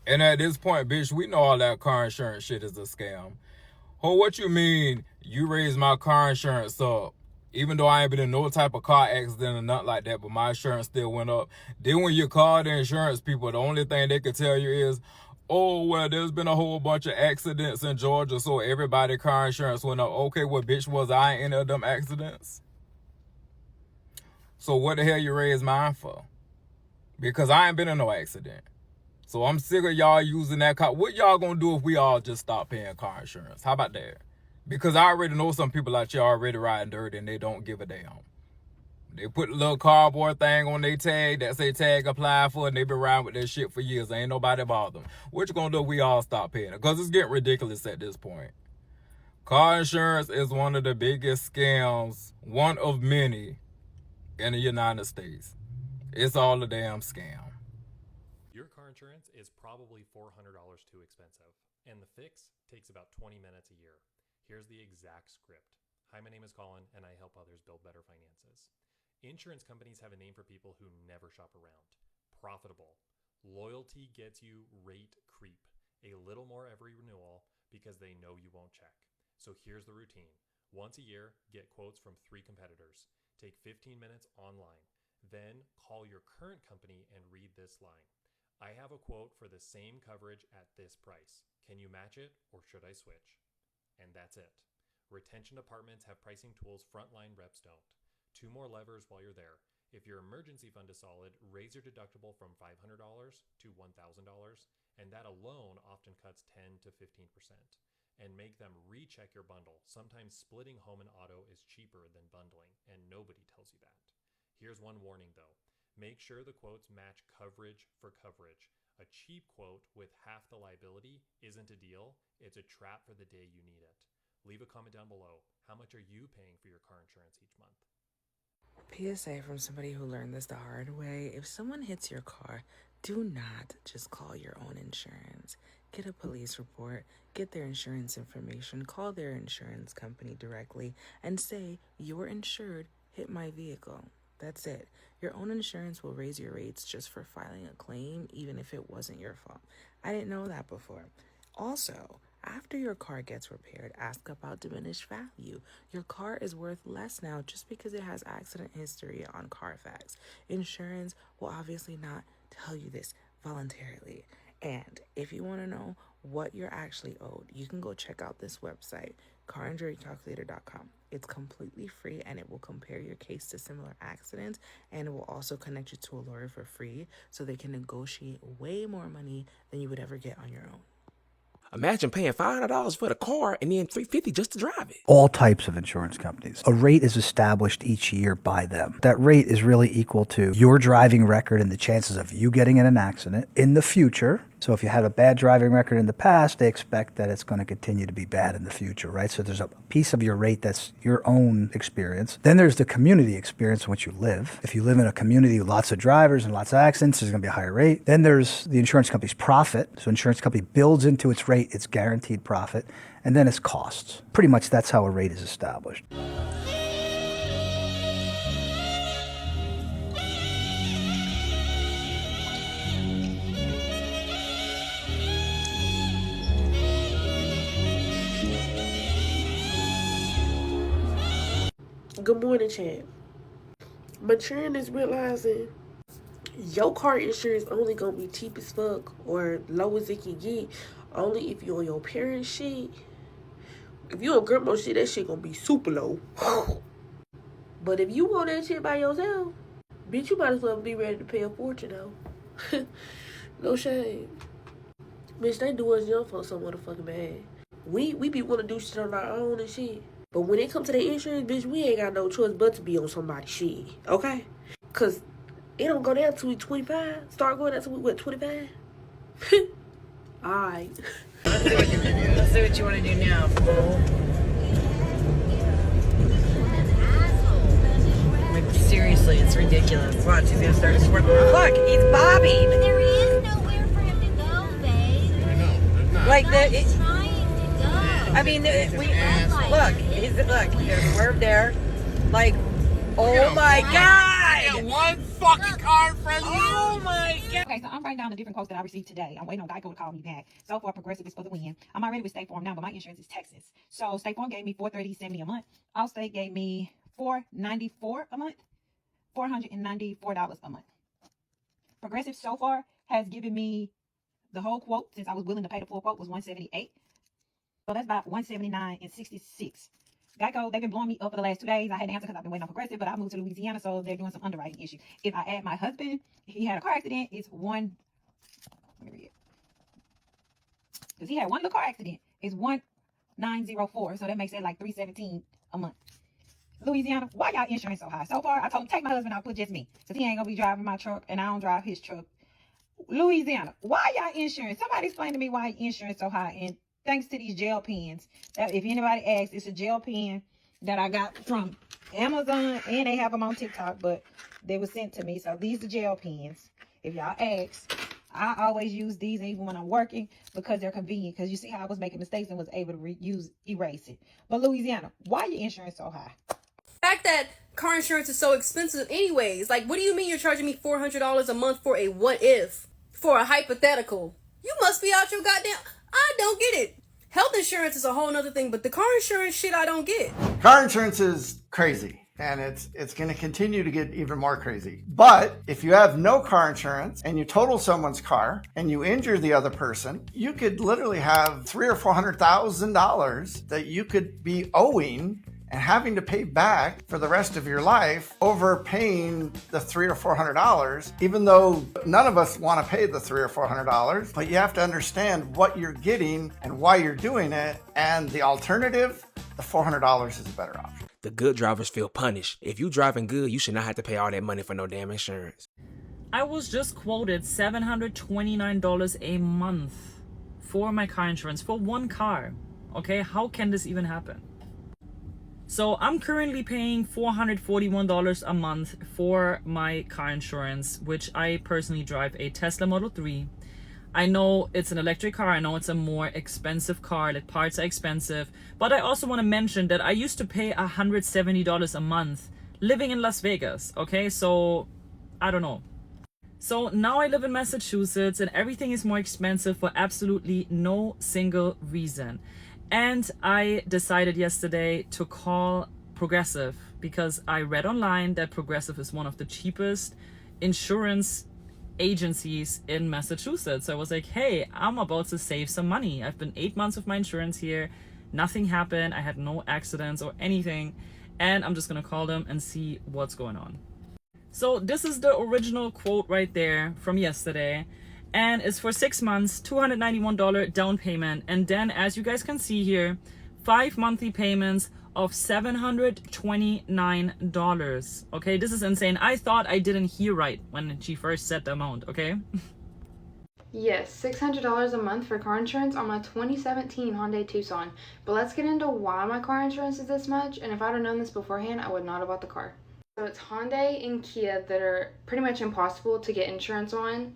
And at this point, bitch, we know all that car insurance shit is a scam. Oh, what you mean you raised my car insurance up? Even though I ain't been in no type of car accident or nothing like that, but my insurance still went up. Then when you call the insurance people, the only thing they can tell you is, oh, well, there's been a whole bunch of accidents in Georgia, so everybody's car insurance went up. Okay, well, bitch, was I in any of them accidents? So what the hell you raised mine for? Because I ain't been in no accident. So I'm sick of y'all using that car. What y'all gonna do if we all just stop paying car insurance? How about that? Because I already know some people out here already riding dirty and they don't give a damn. They put a little cardboard thing on their tag that say tag applied for, and they been riding with that shit for years. Ain't nobody bother them. What you gonna do if we all stop paying it? Because it's getting ridiculous at this point. Car insurance is one of the biggest scams, one of many in the United States. It's all a damn scam. Your car insurance is probably $400 too expensive, and the fix takes about 20 minutes a year. Here's the exact script. Hi, my name is Colin, and I help others build better finances. Insurance companies have a name for people who never shop around. Profitable. Loyalty gets you rate creep. A little more every renewal because they know you won't check. So here's the routine. Once a year, get quotes from 3 competitors. Take 15 minutes online. Then call your current company and read this line. I have a quote for the same coverage at this price. Can you match it or should I switch? And that's it. Retention departments have pricing tools frontline reps don't. 2 more levers while you're there. If your emergency fund is solid, raise your deductible from $500 to $1,000, and that alone often cuts 10 to 15%. And make them recheck your bundle. Sometimes splitting home and auto is cheaper than bundling, and nobody tells you that. Here's one warning though. Make sure the quotes match coverage for coverage. A cheap quote with half the liability isn't a deal. It's a trap for the day you need it. Leave a comment down below. How much are you paying for your car insurance each month? PSA from somebody who learned this the hard way. If someone hits your car, do not just call your own insurance. Get a police report, get their insurance information, call their insurance company directly, and say, "You're insured, hit my vehicle." That's it. Your own insurance will raise your rates just for filing a claim, even if it wasn't your fault. I didn't know that before. Also, after your car gets repaired, ask about diminished value. Your car is worth less now just because it has accident history on Carfax. Insurance will obviously not tell you this voluntarily. And if you want to know what you're actually owed, you can go check out this website, carinjurycalculator.com. It's completely free, and it will compare your case to similar accidents, and it will also connect you to a lawyer for free so they can negotiate way more money than you would ever get on your own. Imagine paying $500 for the car and then $350 just to drive it. All types of insurance companies. A rate is established each year by them. That rate is really equal to your driving record and the chances of you getting in an accident in the future. So if you had a bad driving record in the past, they expect that it's going to continue to be bad in the future, right? So there's a piece of your rate that's your own experience. Then there's the community experience in which you live. If you live in a community with lots of drivers and lots of accidents, there's going to be a higher rate. Then there's the insurance company's profit. So insurance company builds into its rate its guaranteed profit, and then its costs. Pretty much that's how a rate is established. Good morning, champ. Maturing is realizing your car insurance only gonna be cheap as fuck or low as it can get only if you on your parents' shit. If you on grandma shit, that shit gonna be super low. But if you want that shit by yourself, bitch, you might as well be ready to pay a fortune though. No shame. Bitch, they do us young for so motherfucking bad. We be wanna do shit on our own and shit. But when it comes to the insurance, bitch, we ain't got no choice but to be on somebody's shit, okay? Because it don't go down to 25. Start going down to, what, 25? Alright. Let's see what you want to do now, fool. Like, seriously, it's ridiculous. Watch, he's gonna start swerving. Look, he's bobbing. But there is nowhere for him to go, babe. I know, there's not. Like, He's trying to go. I mean, look, he's swerved there. Like, oh my God! God! One fucking car from you. Oh my God! Okay, so I'm writing down the different quotes that I received today. I'm waiting on Geico to call me back. So far, Progressive is for the win. I'm already with State Farm now, but my insurance is Texas. So State Farm gave me $430.70 a month. Allstate gave me $494 a month. $494 a month. Progressive so far has given me the whole quote, since I was willing to pay the full quote, was $178. So that's about $179.66. Geico, they've been blowing me up for the last 2 days. I had to answer because I've been waiting on Progressive, but I moved to Louisiana, so they're doing some underwriting issue. If I add my husband, he had a car accident, it's let me read it. Because he had one little car accident. It's $1,904, so that makes it like $317 a month. Louisiana, why y'all insurance so high? So far, I told him, take my husband, I'll put just me. Because he ain't going to be driving my truck, and I don't drive his truck. Louisiana, why y'all insurance? Somebody explain to me why insurance so high. And thanks to these gel pens, that if anybody asks, it's a gel pen that I got from Amazon, and they have them on TikTok, but they were sent to me. So these are gel pens. If y'all ask, I always use these even when I'm working because they're convenient. Because you see how I was making mistakes and was able to erase it. But Louisiana, why your insurance so high? The fact that car insurance is so expensive anyways. Like, what do you mean you're charging me $400 a month for a what if? For a hypothetical? You must be out your goddamn... I don't get it. Health insurance is a whole nother thing, but the car insurance shit I don't get. Car insurance is crazy, and it's going to continue to get even more crazy. But if you have no car insurance and you total someone's car and you injure the other person, you could literally have $300,000 or $400,000 that you could be owing and having to pay back for the rest of your life over paying the $300 or $400, even though none of us want to pay the $300 or $400, but you have to understand what you're getting and why you're doing it. And the alternative, the $400 is a better option. The good drivers feel punished. If you driving good, you should not have to pay all that money for no damn insurance. I was just quoted $729 a month for my car insurance for one car. Okay, how can this even happen? So I'm currently paying $441 a month for my car insurance, which I personally drive a Tesla Model 3. I know it's an electric car. I know it's a more expensive car. The parts are expensive. But I also want to mention that I used to pay $170 a month living in Las Vegas. Okay, so I don't know. So now I live in Massachusetts and everything is more expensive for absolutely no single reason. And I decided yesterday to call Progressive because I read online that Progressive is one of the cheapest insurance agencies in Massachusetts. So I was like, hey, I'm about to save some money. I've been 8 months with my insurance here. Nothing happened. I had no accidents or anything. And I'm just going to call them and see what's going on. So this is the original quote right there from yesterday. And it's for 6 months, $291 down payment. And then, as you guys can see here, 5 monthly payments of $729. Okay, this is insane. I thought I didn't hear right when she first said the amount, okay? Yes, $600 a month for car insurance on my 2017 Hyundai Tucson. But let's get into why my car insurance is this much. And if I'd have known this beforehand, I would not have bought the car. So it's Hyundai and Kia that are pretty much impossible to get insurance on.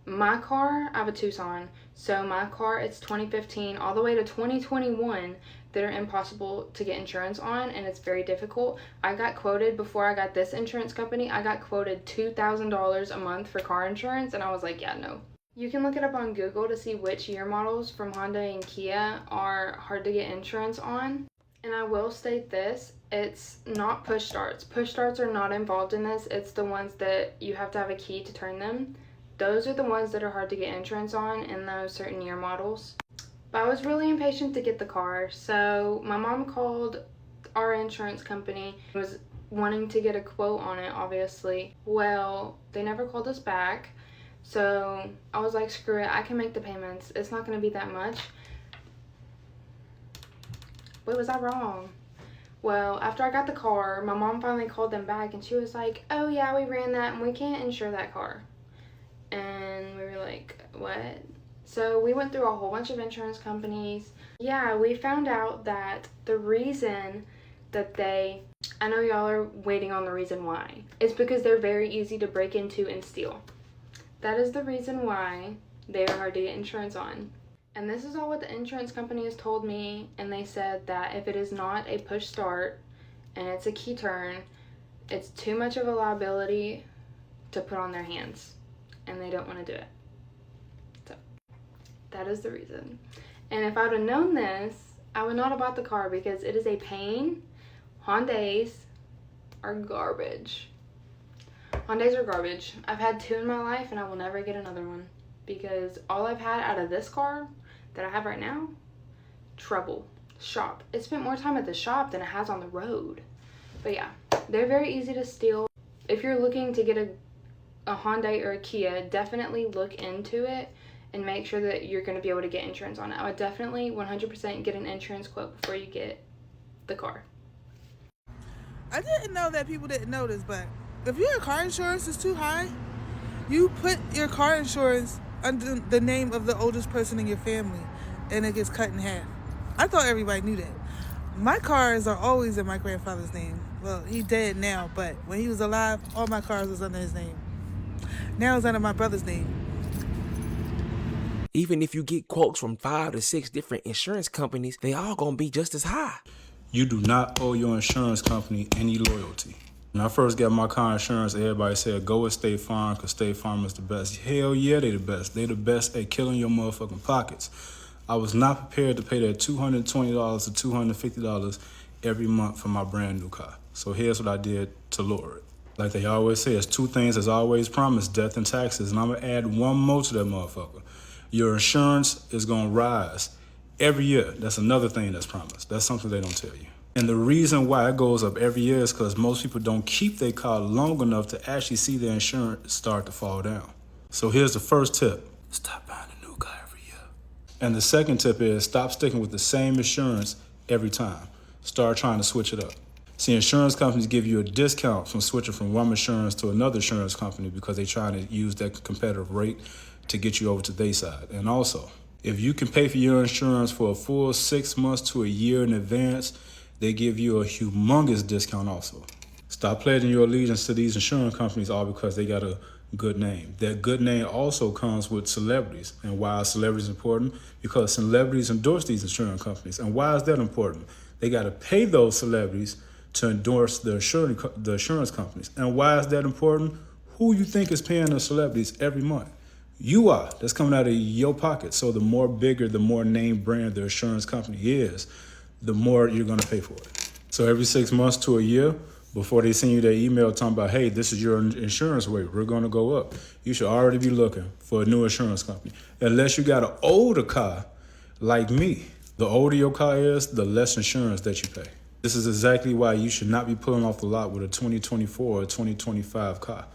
My car, I have a Tucson, so my car, it's 2015 all the way to 2021 that are impossible to get insurance on, and it's very difficult. I got quoted, before I got this insurance company, I got quoted $2,000 a month for car insurance, and I was like, yeah, no. You can look it up on Google to see which year models from Hyundai and Kia are hard to get insurance on. And I will state this, it's not push starts. Push starts are not involved in this. It's the ones that you have to have a key to turn them. Those are the ones that are hard to get insurance on in those certain year models. But I was really impatient to get the car, so my mom called our insurance company, was wanting to get a quote on it, obviously. Well, they never called us back, so I was like, screw it, I can make the payments. It's not going to be that much. Wait, was I wrong? Well, after I got the car, my mom finally called them back, and she was like, oh yeah, we ran that, and we can't insure that car. And we were like, what? So we went through a whole bunch of insurance companies. Yeah, we found out that the reason that I know y'all are waiting on the reason why. It's because they're very easy to break into and steal. That is the reason why they are hard to get insurance on. And this is all what the insurance company has told me, and they said that if it is not a push start and it's a key turn, It's too much of a liability to put on their hands, and they don't want to do it. So that is the reason. And if I would have known this, I would not have bought the car, because it is a pain. Hondas are garbage. Hondas are garbage. I've had 2 in my life, and I will never get another one, because all I've had out of this car that I have right now, trouble. Shop. It spent more time at the shop than it has on the road. But yeah, they're very easy to steal. If you're looking to get a Hyundai or a Kia, definitely look into it and make sure that you're going to be able to get insurance on it. I would definitely 100% get an insurance quote before you get the car. I didn't know that people didn't know this, but if your car insurance is too high, you put your car insurance under the name of the oldest person in your family, and it gets cut in half. I thought everybody knew that. My cars are always in my grandfather's name. Well, he's dead now, but when he was alive, all my cars was under his name. Now it's under my brother's name. Even if you get quotes from 5 to 6 different insurance companies, they all gonna be just as high. You do not owe your insurance company any loyalty. When I first got my car insurance, everybody said, go with State Farm, because State Farm is the best. Hell yeah, they the best. They the best at killing your motherfucking pockets. I was not prepared to pay that $220 to $250 every month for my brand new car. So here's what I did to lower it. Like they always say, it's 2 things as always promised, death and taxes. And I'm gonna add one more to that motherfucker. Your insurance is gonna rise every year. That's another thing that's promised. That's something they don't tell you. And the reason why it goes up every year is because most people don't keep their car long enough to actually see their insurance start to fall down. So here's the first tip. Stop buying a new car every year. And the second tip is stop sticking with the same insurance every time. Start trying to switch it up. See, insurance companies give you a discount from switching from one insurance to another insurance company because they're trying to use that competitive rate to get you over to their side. And also, if you can pay for your insurance for a full 6 months to a year in advance, they give you a humongous discount also. Stop pledging your allegiance to these insurance companies all because they got a good name. That good name also comes with celebrities. And why are celebrities important? Because celebrities endorse these insurance companies. And why is that important? They got to pay those celebrities to endorse the insurance companies. And why is that important? Who you think is paying the celebrities every month? You are. That's coming out of your pocket. So the more bigger, the more name brand the insurance company is, the more you're going to pay for it. So every 6 months to a year, before they send you their email talking about, hey, this is your insurance rate, we're going to go up, you should already be looking for a new insurance company. Unless you got an older car like me. The older your car is, the less insurance that you pay. This is exactly why you should not be pulling off the lot with a 2024 or 2025 car.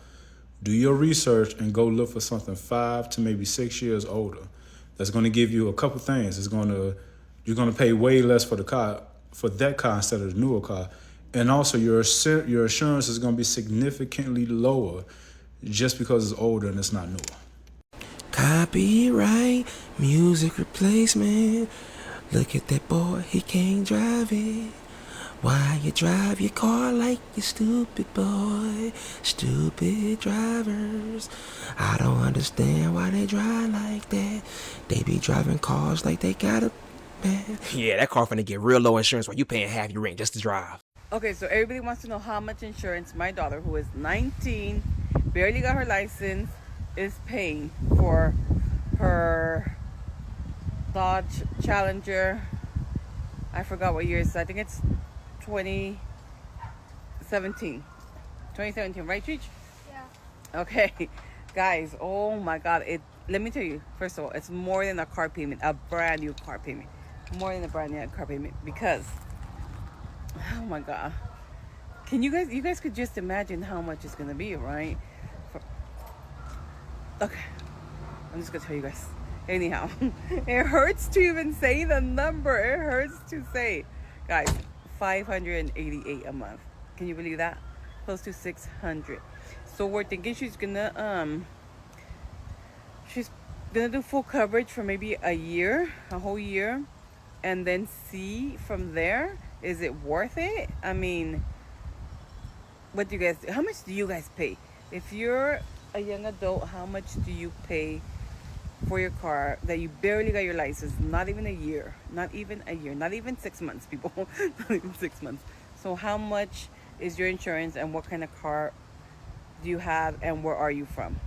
Do your research and go look for something 5 to maybe 6 years older. That's going to give you a couple things. You're going to pay way less for the car, for that car instead of the newer car. And also your insurance is going to be significantly lower just because it's older and it's not newer. Copyright, music replacement. Look at that boy, he can't drive it. Why you drive your car like you stupid boy? Stupid drivers. I don't understand why they drive like that. They be driving cars like they got a bad. Yeah, that car finna get real low insurance while you paying half your rent just to drive. Okay, so everybody wants to know how much insurance my daughter, who is 19, barely got her license, is paying for her Dodge Challenger. I forgot what year it's. I think it's 2017, right, Cheech? Yeah. Okay, guys, oh my God, let me tell you, first of all, it's more than a car payment, a brand new car payment, more than a brand new car payment, because, oh my God, you guys could just imagine how much it's gonna be, right? Okay, I'm just gonna tell you guys. Anyhow, it hurts to even say the number. It hurts to say, guys. $588 a month. Can you believe that? Close to $600. So we're thinking she's gonna do full coverage for maybe a whole year, and then see from there, is it worth it? I mean, how much do you guys pay? If you're a young adult, how much do you pay for your car that you barely got your license? Not even a year, not even 6 months, people. Not even 6 months. So how much is your insurance and what kind of car do you have and where are you from?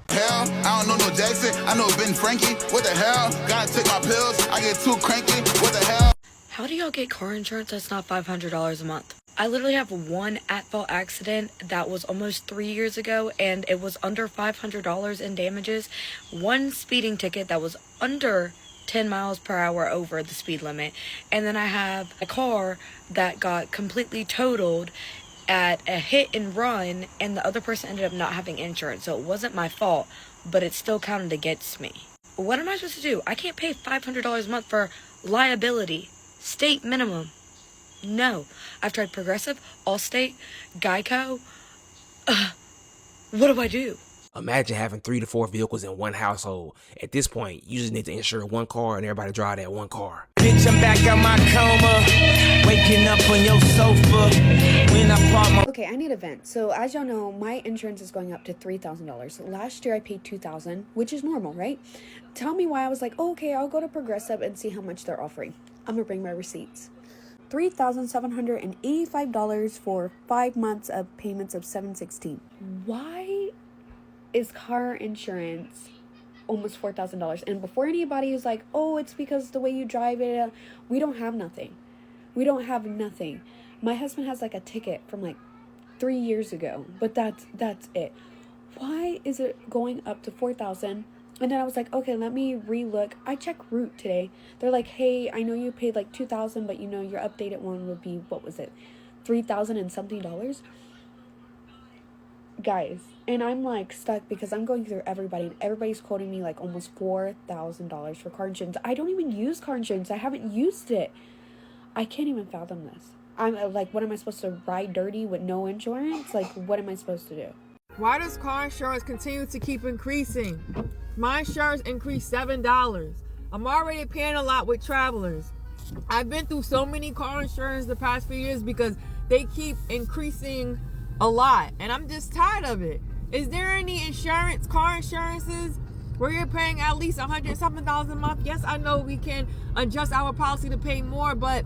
Hell, I don't know no Jackson. I know Ben Frankie. What the hell? Gotta take my pills. I get too cranky. What the hell? How do y'all get car insurance that's not $500 a month? I literally have one at-fault accident that was almost 3 years ago, and it was under $500 in damages. One speeding ticket that was under 10 miles per hour over the speed limit. And then I have a car that got completely totaled at a hit and run, and the other person ended up not having insurance. So it wasn't my fault, but it still counted against me. What am I supposed to do? I can't pay $500 a month for liability. State minimum. No. I've tried Progressive, Allstate, Geico. What do I do? Imagine having 3 to 4 vehicles in one household. At this point, you just need to insure one car and everybody drive that one car. Bitch, I'm back out my coma, waking up on your sofa. When I park my... Okay, I need a vent. So as y'all know, my insurance is going up to $3,000. Last year I paid $2,000, which is normal, right? Tell me why I was like, oh, okay, I'll go to Progressive and see how much they're offering. I'm gonna bring my receipts. $3,785 for 5 months of payments of $716. Why is car insurance almost $4,000? And before anybody is like, oh, it's because the way you drive it, we don't have nothing. We don't have nothing. My husband has like a ticket from like 3 years ago, but that's it. Why is it going up to $4,000? And then I was like, okay, let me relook. I checked Root today. They're like, hey, I know you paid like $2,000, but you know your updated one would be, what was it, $3,000 and something dollars? Guys, and I'm like stuck because I'm going through everybody, and everybody's quoting me like almost $4,000 for car insurance. I don't even use car insurance. I haven't used it. I can't even fathom this. I'm like, what am I supposed to ride dirty with no insurance? Like, what am I supposed to do? Why does car insurance continue to keep increasing? My insurance increased $7. I'm already paying a lot with Travelers. I've been through so many car insurance the past few years because they keep increasing a lot, and I'm just tired of it. Is there any insurance, car insurances, where you're paying at least $100-something a month? Yes, I know we can adjust our policy to pay more, but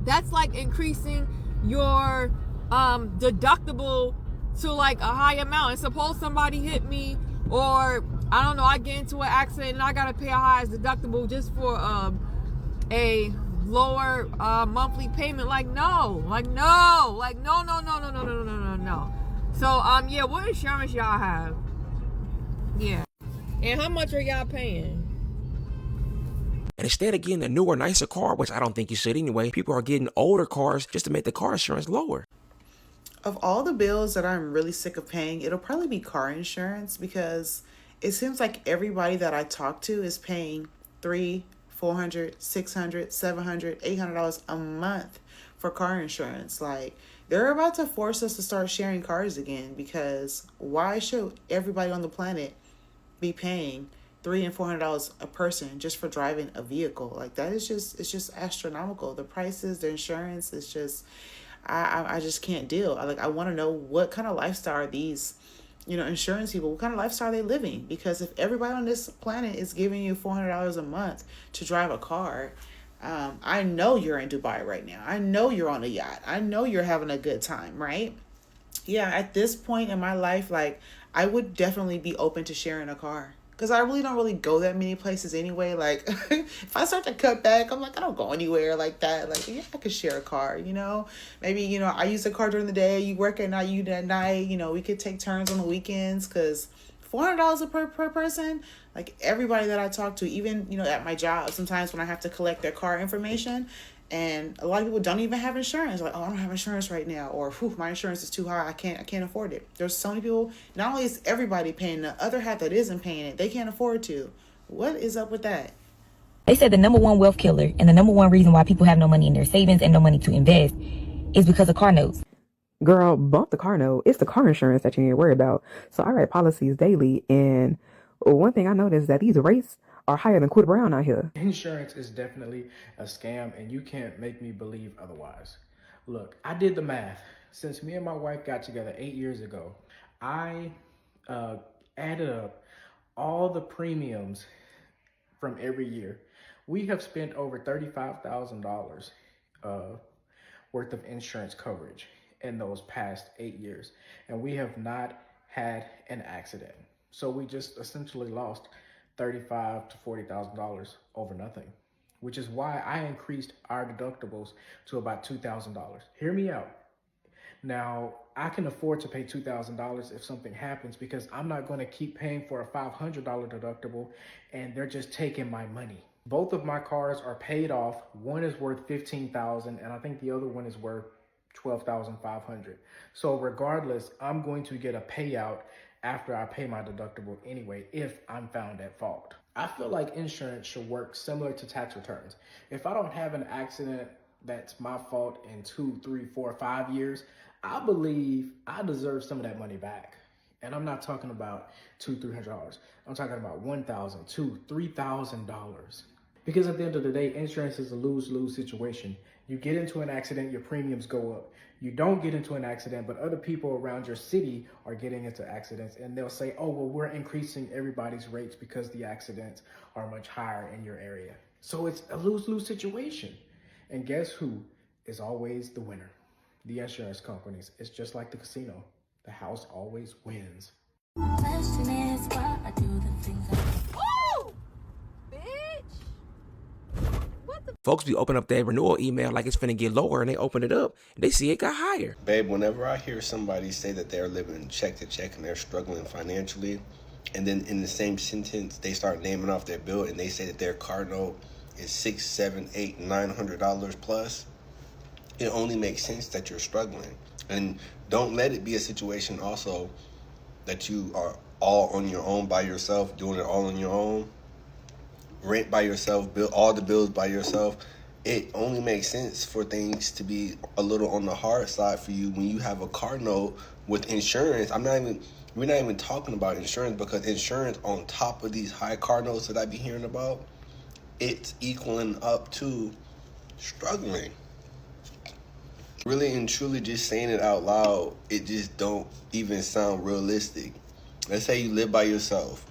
that's like increasing your deductible to like a high amount. And suppose somebody hit me, or I don't know, I get into an accident and I gotta pay a high deductible just for a lower monthly payment. No. So yeah, what insurance y'all have? Yeah, and how much are y'all paying? And instead of getting a newer, nicer car, which I don't think you should anyway, people are getting older cars just to make the car insurance lower. Of all the bills that I'm really sick of paying, it'll probably be car insurance, because it seems like everybody that I talk to is paying $300, $400, $600, $700, $800 a month for car insurance. Like, they're about to force us to start sharing cars again, because why should everybody on the planet be paying $300 and $400 a person just for driving a vehicle? Like, that is just, it's just astronomical. The prices, the insurance, it's just, I just can't deal. I want to know, what kind of lifestyle are these, insurance people, what kind of lifestyle are they living? Because if everybody on this planet is giving you $400 a month to drive a car, I know you're in Dubai right now. I know you're on a yacht. I know you're having a good time, right? Yeah, at this point in my life, like, I would definitely be open to sharing a car, because I really don't go that many places anyway. Like, if I start to cut back, I'm like, I don't go anywhere like that. Like, yeah, I could share a car, Maybe, I use a car during the day, you work at night, you at night, we could take turns on the weekends, because $400 per person, like, everybody that I talk to, even, at my job, sometimes when I have to collect their car information, and a lot of people don't even have insurance. Like, oh, I don't have insurance right now, or my insurance is too high. I can't afford it. There's so many people. Not only is everybody paying, the other half that isn't paying it, they can't afford to. What is up with that? They said the number one wealth killer and the number one reason why people have no money in their savings and no money to invest is because of car notes. Girl, bump the car note. It's the car insurance that you need to worry about. So I write policies daily, and one thing I noticed is that these rates are higher than Quitter Brown out here. Insurance is definitely a scam, and you can't make me believe otherwise. Look, I did the math. Since me and my wife got together 8 years ago, I added up all the premiums from every year. We have spent over $35,000 worth of insurance coverage. in those past 8 years, and we have not had an accident. So we just essentially lost $35,000 to $40,000 over nothing, which is why I increased our deductibles to about $2,000. Hear me out. Now, I can afford to pay $2,000 if something happens because I'm not going to keep paying for a $500 deductible and they're just taking my money. Both of my cars are paid off. One is worth $15,000 and I think the other one is worth $12,500. So regardless, I'm going to get a payout after I pay my deductible anyway if I'm found at fault. I feel like insurance should work similar to tax returns. If I don't have an accident that's my fault in 2, 3, 4, 5 years, I believe I deserve some of that money back. And I'm not talking about $200-$300. I'm talking about $1,000, $2,000, $3,000. Because at the end of the day, insurance is a lose-lose situation. You get into an accident, your premiums go up. You don't get into an accident, but other people around your city are getting into accidents, and they'll say, oh, well, we're increasing everybody's rates because the accidents are much higher in your area. So it's a lose-lose situation. And guess who is always the winner? The insurance companies. It's just like the casino. The house always wins. Question is why I do the things I do. Folks be open up their renewal email like it's finna get lower, and they open it up and they see it got higher. Babe, whenever I hear somebody say that they're living check to check and they're struggling financially, and then in the same sentence they start naming off their bill and they say that their car note is $600, $700, $800, $900 plus, it only makes sense that you're struggling. And don't let it be a situation also that you are all on your own by yourself, doing it all on your own. Rent by yourself, bill all the bills by yourself. It only makes sense for things to be a little on the hard side for you when you have a car note with insurance. We're not even talking about insurance, because insurance on top of these high car notes that I be hearing about, it's equaling up to struggling. Really and truly just saying it out loud, it just don't even sound realistic. Let's say you live by yourself,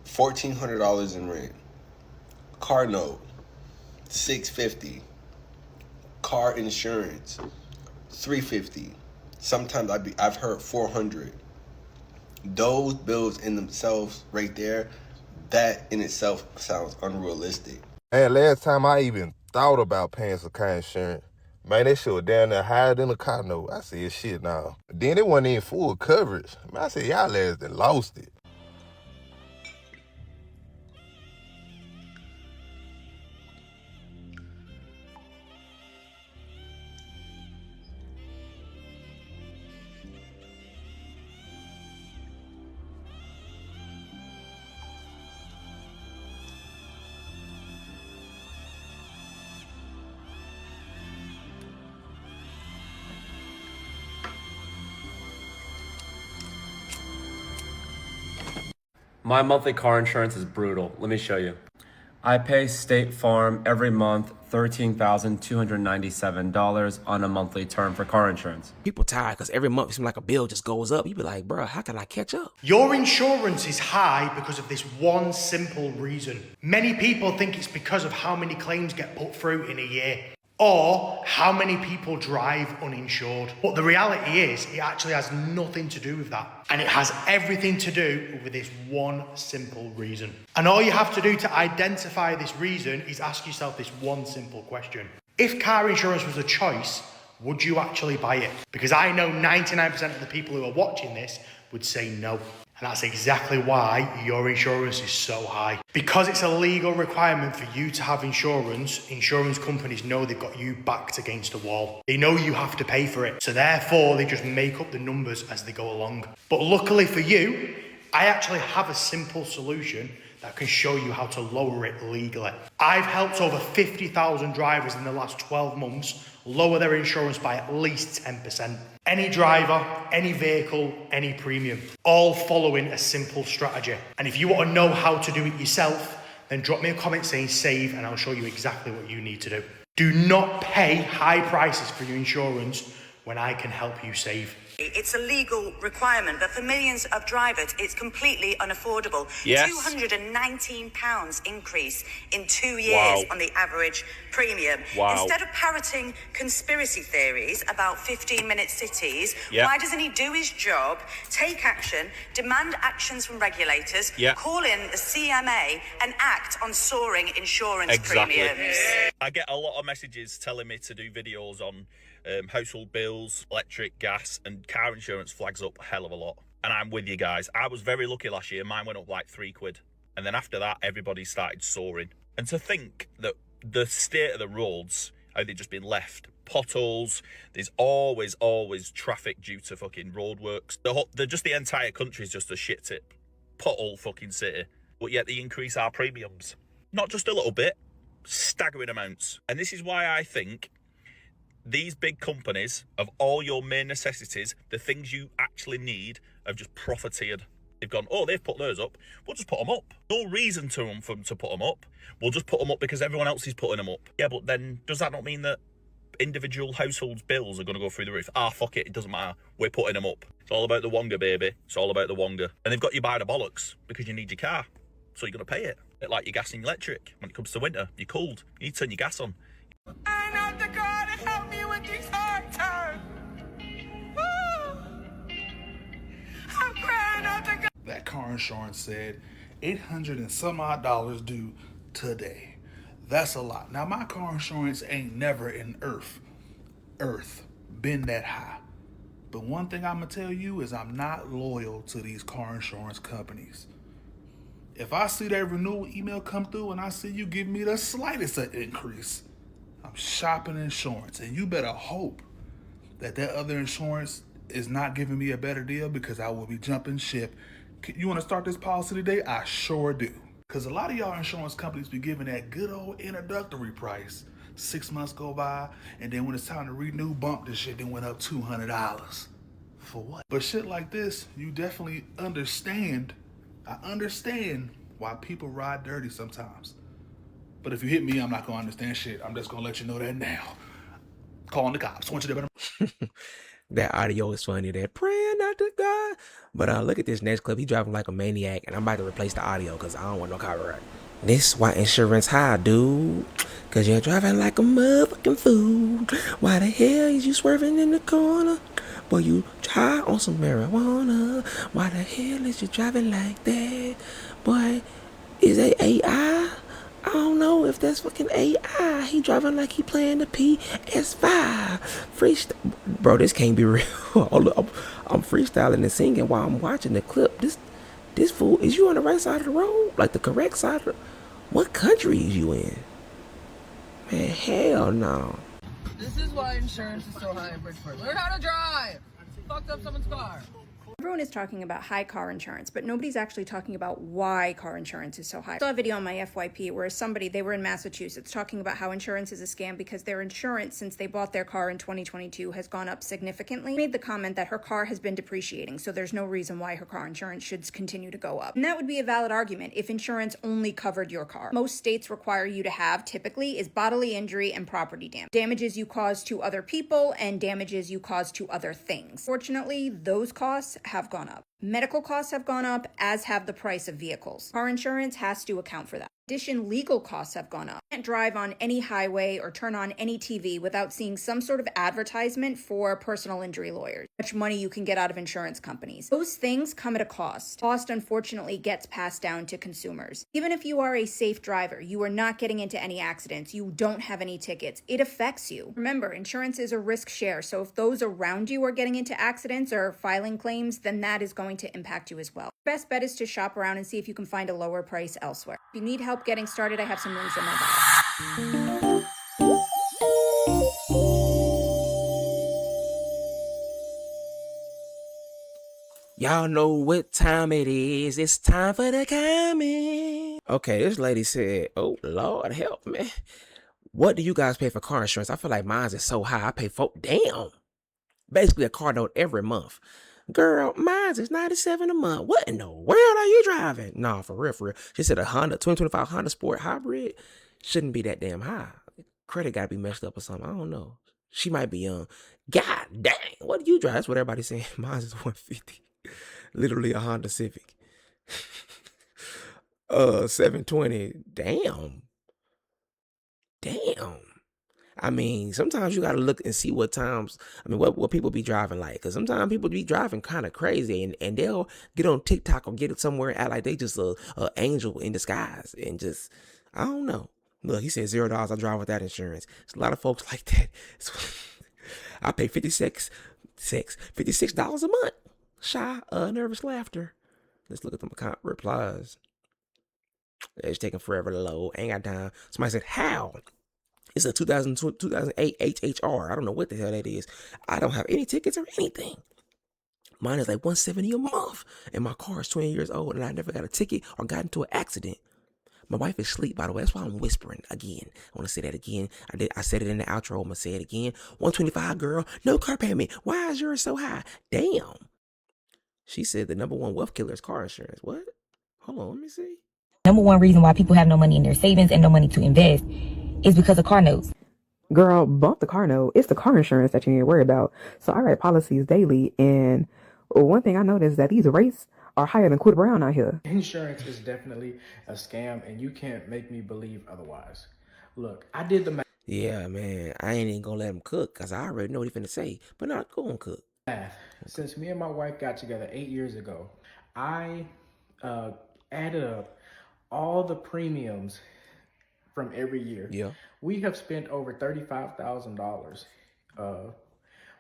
$1,400 in rent. Car note, $650. Car insurance, $350. Sometimes I've heard $400. Those bills in themselves right there, that in itself sounds unrealistic. And last time I even thought about paying some car insurance, man, that shit was down there higher than a car note. I said, shit, now. Then it wasn't even full coverage. Man, I said, y'all ass done lost it. My monthly car insurance is brutal. Let me show you. I pay State Farm every month $13,297 on a monthly term for car insurance. People tired because every month it seems like a bill just goes up. You be like, bro, how can I catch up? Your insurance is high because of this one simple reason. Many people think it's because of how many claims get put through in a year, or how many people drive uninsured. But the reality is, it actually has nothing to do with that. And it has everything to do with this one simple reason. And all you have to do to identify this reason is ask yourself this one simple question. If car insurance was a choice, would you actually buy it? Because I know 99% of the people who are watching this would say no. And that's exactly why your insurance is so high. Because it's a legal requirement for you to have insurance, insurance companies know they've got you backed against a wall. They know you have to pay for it. So therefore, they just make up the numbers as they go along. But luckily for you, I actually have a simple solution that can show you how to lower it legally. I've helped over 50,000 drivers in the last 12 months lower their insurance by at least 10%. Any driver, any vehicle, any premium, all following a simple strategy. And if you want to know how to do it yourself, then drop me a comment saying save and I'll show you exactly what you need to do. Do not pay high prices for your insurance when I can help you save. It's a legal requirement, but for millions of drivers, it's completely unaffordable. Yes. £219 increase in 2 years on the average premium. Wow. Instead of parroting conspiracy theories about 15-minute cities, Yeah. why doesn't he do his job, take action, demand actions from regulators, Yeah. call in the CMA, and act on soaring insurance premiums? I get a lot of messages telling me to do videos on household bills, electric, gas, and car insurance flags up a hell of a lot. And I'm with you guys. I was very lucky last year. Mine went up like £3. And then after that, everybody started soaring. And to think that the state of the roads, how they've just been left, potholes, there's always traffic due to fucking roadworks. The entire country is just a shit tip. Pothole fucking city. But yet they increase our premiums. Not just a little bit, staggering amounts. And this is why I think these big companies, of all your main necessities, the things you actually need, have just profiteered. They've gone, oh, they've put theirs up, we'll just put them up. No reason for them to put them up. We'll just put them up because everyone else is putting them up. Yeah, but then does that not mean that individual households' bills are going to go through the roof? Fuck it doesn't matter. We're putting them up. It's all about the Wonga, baby. It's all about the Wonga. And they've got you by the bollocks because you need your car. So you're going to pay it. Like your gas and your electric. When it comes to winter, you're cold. You need to turn your gas on. I know the God to help me with these hard times. Woo! I'm crying out to God. That car insurance said $800 and some odd due today. That's a lot. Now my car insurance ain't never in earth been that high. But one thing I'm gonna tell you is I'm not loyal to these car insurance companies. If I see that renewal email come through and I see you give me the slightest increase, I'm shopping insurance. And you better hope that other insurance is not giving me a better deal, because I will be jumping ship. You want to start this policy today? I sure do. Because a lot of y'all insurance companies be giving that good old introductory price. 6 months go by, and then when it's time to renew, bump this shit, then went up $200. For what? But shit like this, you definitely understand. I understand why people ride dirty sometimes. But if you hit me, I'm not gonna understand shit. I'm just gonna let you know that now. Calling the cops. Want you to better. That audio is funny. That praying not to God. But look at this next clip. He driving like a maniac, and I'm about to replace the audio because I don't want no copyright. This why insurance high, dude. Cause you're driving like a motherfucking fool. Why the hell is you swerving in the corner? Boy, you high on some marijuana. Why the hell is you driving like that? Boy, is that AI? I don't know if that's fucking AI. He driving like he playing the PS5. Freestyle. Bro, this can't be real. I'm freestyling and singing while I'm watching the clip. This fool, is you on the right side of the road? Like the correct side of the... What country is you in? Man, hell no. This is why insurance is so high in Bridgeport. Learn how to drive. Fucked up someone's car. Everyone is talking about high car insurance, but nobody's actually talking about why car insurance is so high. I saw a video on my FYP where they were in Massachusetts talking about how insurance is a scam because their insurance, since they bought their car in 2022, has gone up significantly. Made the comment that her car has been depreciating, so there's no reason why her car insurance should continue to go up. And that would be a valid argument if insurance only covered your car. Most states require you to have, typically, is bodily injury and property damage. Damages you cause to other people and damages you cause to other things. Fortunately, those costs have gone up. Medical costs have gone up, as have the price of vehicles. Car insurance has to account for that. In addition, legal costs have gone up. You can't drive on any highway or turn on any TV without seeing some sort of advertisement for personal injury lawyers. How much money you can get out of insurance companies. Those things come at a cost. Cost, unfortunately, gets passed down to consumers. Even if you are a safe driver, you are not getting into any accidents, you don't have any tickets, it affects you. Remember, insurance is a risk share, so if those around you are getting into accidents or filing claims, then that is going to impact you as well. Best bet is to shop around and see if you can find a lower price elsewhere. If you need help getting started, I have some links in my bio. Y'all know what time it is. It's time for the comment. Okay, this lady said, oh, Lord help me. What do you guys pay for car insurance? I feel like mine is so high. I pay damn. Basically a car note every month. Girl, mine's is $97 a month. What in the world are you driving? Nah, for real. She said a Honda, 2025 Honda Sport Hybrid shouldn't be that damn high. Credit gotta be messed up or something. I don't know. She might be young. God dang, what do you drive? That's what everybody's saying. Mine is 150. Literally a Honda Civic. 720. Damn. I mean, sometimes you gotta look and see what times. I mean, what people be driving like. Cause sometimes people be driving kind of crazy, and they'll get on TikTok or get it somewhere and act like they just a angel in disguise, and just I don't know. Look, he said $0. I drive without insurance. There's a lot of folks like that. I pay $56 a month. Shy, nervous laughter. Let's look at the replies. It's taking forever to load. Ain't got time. Somebody said, how? It's a 2008 HHR. I don't know what the hell that is. I don't have any tickets or anything. Mine is like $170 a month. And my car is 20 years old and I never got a ticket or got into an accident. My wife is asleep, by the way. That's why I'm whispering again. I want to say that again. I said it in the outro. I'm going to say it again. 125 girl. No car payment. Why is yours so high? Damn. She said the number one wealth killer is car insurance. What? Hold on. Let me see. Number one reason why people have no money in their savings and no money to invest is because of car notes. Girl, bump the car note. It's the car insurance that you need to worry about. So I write policies daily, and one thing I noticed is that these rates are higher than Quitter Brown out here. Insurance is definitely a scam, and you can't make me believe otherwise. Look, I did the math. Yeah, man. I ain't even gonna let him cook because I already know what he's finna say. But not go and cook. Since me and my wife got together 8 years ago, I added up all the premiums from every year. Yeah. We have spent over $35,000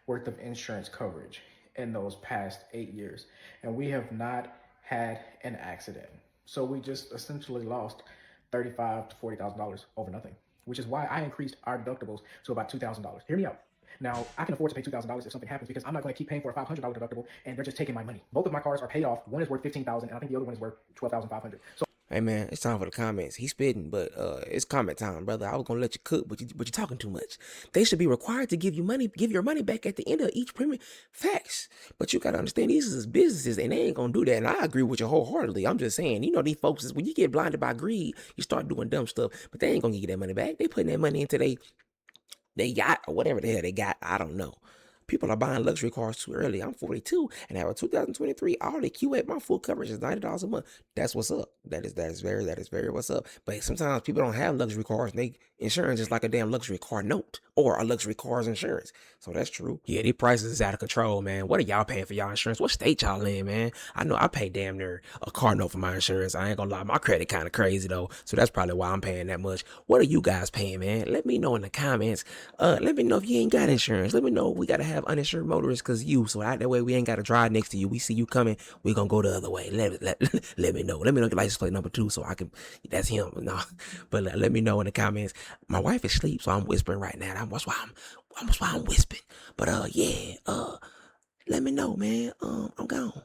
worth of insurance coverage in those past 8 years, and we have not had an accident. So we just essentially lost $35,000 to $40,000 over nothing, which is why I increased our deductibles to about $2,000. Hear me out. Now, I can afford to pay $2,000 if something happens because I'm not going to keep paying for a $500 deductible and they're just taking my money. Both of my cars are paid off. One is worth $15,000 and I think the other one is worth $12,500. So hey man, it's time for the comments. He's spitting, but it's comment time, brother. I was gonna let you cook, but you're talking too much. They should be required to give your money back at the end of each premium. Facts. But you gotta understand these is businesses and they ain't gonna do that. And I agree with you wholeheartedly. I'm just saying, you know, these folks is when you get blinded by greed, you start doing dumb stuff, but they ain't gonna give you that money back. They putting that money into they yacht or whatever the hell they got. I don't know. People are buying luxury cars too early. I'm 42 and have a 2023 Audi Q8. My full coverage is $90 a month. That's what's up. That is very what's up. But sometimes people don't have luxury cars. And they insurance is like a damn luxury car note or a luxury car's insurance. So that's true. Yeah, these prices is out of control, man. What are y'all paying for y'all insurance? What state y'all in, man? I know I pay damn near a car note for my insurance. I ain't gonna lie. My credit kind of crazy though. So that's probably why I'm paying that much. What are you guys paying, man? Let me know in the comments. Let me know if you ain't got insurance. Let me know if we gotta have uninsured motorists because you. So that way we ain't gotta drive next to you. We see you coming, we gonna go the other way. Let me know. Let me know your license plate number 2 so I can. That's him. No, but let me know in the comments. My wife is asleep, so I'm whispering right now. That's why I'm whispering. But yeah, let me know, man. I'm gone.